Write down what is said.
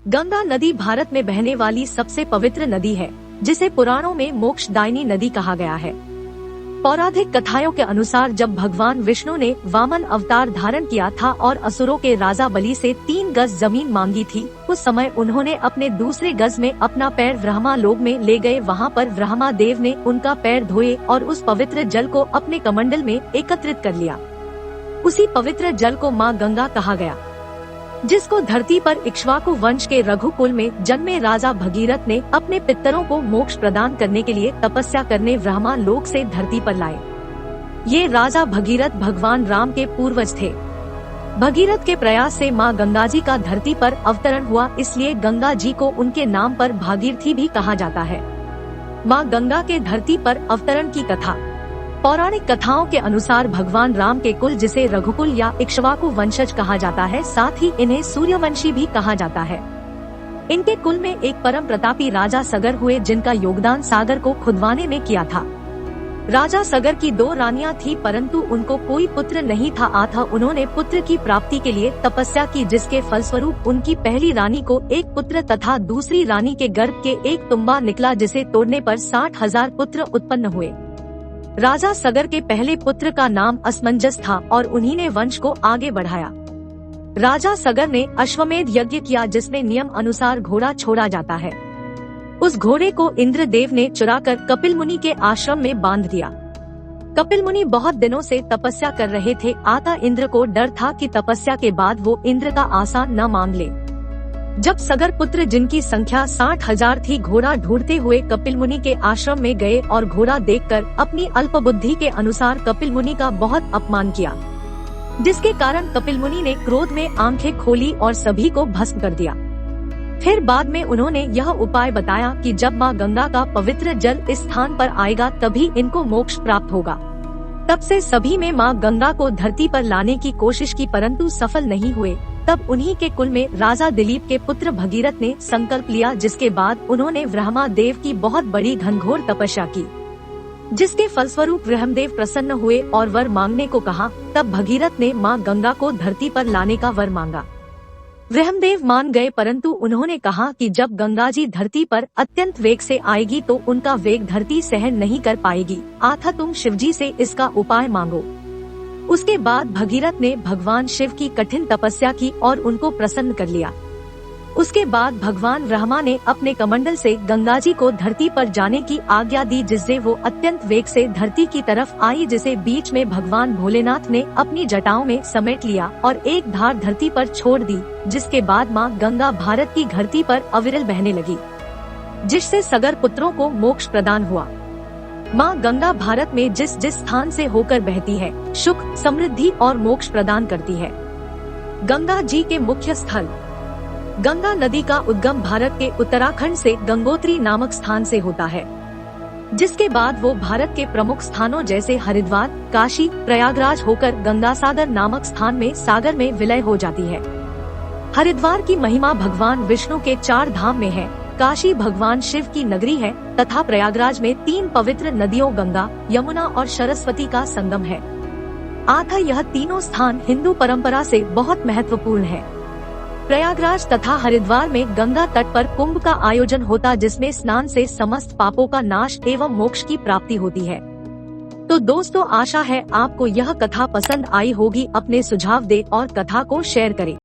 गंगा नदी भारत में बहने वाली सबसे पवित्र नदी है, जिसे पुराणों में मोक्षदायिनी नदी कहा गया है। पौराणिक कथाओं के अनुसार जब भगवान विष्णु ने वामन अवतार धारण किया था और असुरों के राजा बलि से 3 गज जमीन मांगी थी, उस समय उन्होंने अपने दूसरे गज में अपना पैर ब्रह्मा लोक में ले गए। वहाँ पर ब्रह्मा देव ने उनका पैर धोए और उस पवित्र जल को अपने कमंडल में एकत्रित कर लिया। उसी पवित्र जल को माँ गंगा कहा गया, जिसको धरती पर इक्ष्वाकु वंश के रघुकुल में जन्मे राजा भगीरथ ने अपने पितरों को मोक्ष प्रदान करने के लिए तपस्या करने ब्रह्मा लोक से धरती पर लाए। ये राजा भगीरथ भगवान राम के पूर्वज थे। भगीरथ के प्रयास से माँ गंगा जी का धरती पर अवतरण हुआ, इसलिए गंगा जी को उनके नाम पर भागीरथी भी कहा जाता है। माँ गंगा के धरती पर अवतरण की कथा। पौराणिक कथाओं के अनुसार भगवान राम के कुल, जिसे रघुकुल या इक्ष्वाकु वंशज कहा जाता है, साथ ही इन्हें सूर्यवंशी भी कहा जाता है। इनके कुल में एक परम प्रतापी राजा सगर हुए, जिनका योगदान सागर को खुदवाने में किया था। राजा सगर की 2 रानियां थी, परंतु उनको कोई पुत्र नहीं था। उन्होंने पुत्र की प्राप्ति के लिए तपस्या की, जिसके फलस्वरूप उनकी पहली रानी को एक पुत्र तथा दूसरी रानी के गर्भ के एक तुम्बा निकला, जिसे तोड़ने पर 60,000 पुत्र उत्पन्न हुए। राजा सगर के पहले पुत्र का नाम असमंजस था और उन्हीं ने वंश को आगे बढ़ाया। राजा सगर ने अश्वमेध यज्ञ किया, जिसमें नियम अनुसार घोड़ा छोड़ा जाता है। उस घोड़े को इंद्रदेव ने चुराकर कपिल मुनि के आश्रम में बांध दिया। कपिल मुनि बहुत दिनों से तपस्या कर रहे थे। इंद्र को डर था कि तपस्या के बाद वो इंद्र का आसन न मांग ले। जब सगर पुत्र, जिनकी संख्या 60,000 थी, घोड़ा ढूंढते हुए कपिल मुनि के आश्रम में गए और घोड़ा देखकर अपनी अल्प बुद्धि के अनुसार कपिल मुनि का बहुत अपमान किया, जिसके कारण कपिल मुनि ने क्रोध में आंखें खोली और सभी को भस्म कर दिया। फिर बाद में उन्होंने यह उपाय बताया कि जब माँ गंगा का पवित्र जल इस स्थान पर आएगा, तभी इनको मोक्ष प्राप्त होगा। तब से सभी में माँ गंगा को धरती पर लाने की कोशिश की, परंतु सफल नहीं हुए। तब उन्हीं के कुल में राजा दिलीप के पुत्र भगीरथ ने संकल्प लिया, जिसके बाद उन्होंने ब्रह्मा देव की बहुत बड़ी घनघोर तपस्या की, जिसके फलस्वरूप ब्रह्मदेव प्रसन्न हुए और वर मांगने को कहा। तब भगीरथ ने माँ गंगा को धरती पर लाने का वर मांगा। ब्रह्मदेव मान गए, परंतु उन्होंने कहा कि जब गंगा जी धरती पर अत्यंत वेग से आएगी तो उनका वेग धरती सहन नहीं कर पाएगी। तुम शिवजी से इसका उपाय मांगो। उसके बाद भगीरथ ने भगवान शिव की कठिन तपस्या की और उनको प्रसन्न कर लिया। उसके बाद भगवान ब्रह्मा ने अपने कमंडल से गंगा जी को धरती पर जाने की आज्ञा दी, जिससे वो अत्यंत वेग से धरती की तरफ आई, जिसे बीच में भगवान भोलेनाथ ने अपनी जटाओं में समेट लिया और एक धार धरती पर छोड़ दी, जिसके बाद माँ गंगा भारत की धरती पर अविरल बहने लगी, जिससे सगर पुत्रों को मोक्ष प्रदान हुआ। माँ गंगा भारत में जिस जिस स्थान से होकर बहती है, सुख, समृद्धि और मोक्ष प्रदान करती है। गंगा जी के मुख्य स्थल। गंगा नदी का उद्गम भारत के उत्तराखंड से गंगोत्री नामक स्थान से होता है, जिसके बाद वो भारत के प्रमुख स्थानों जैसे हरिद्वार, काशी, प्रयागराज होकर गंगासागर नामक स्थान में सागर में विलय हो जाती है। हरिद्वार की महिमा भगवान विष्णु के 4 धाम में है, काशी भगवान शिव की नगरी है तथा प्रयागराज में 3 पवित्र नदियों गंगा, यमुना और सरस्वती का संगम है। यह तीनों स्थान हिंदू परंपरा से बहुत महत्वपूर्ण है। प्रयागराज तथा हरिद्वार में गंगा तट पर कुंभ का आयोजन होता, जिसमें स्नान से समस्त पापों का नाश एवं मोक्ष की प्राप्ति होती है। तो दोस्तों, आशा है आपको यह कथा पसंद आई होगी। अपने सुझाव दें और कथा को शेयर करें।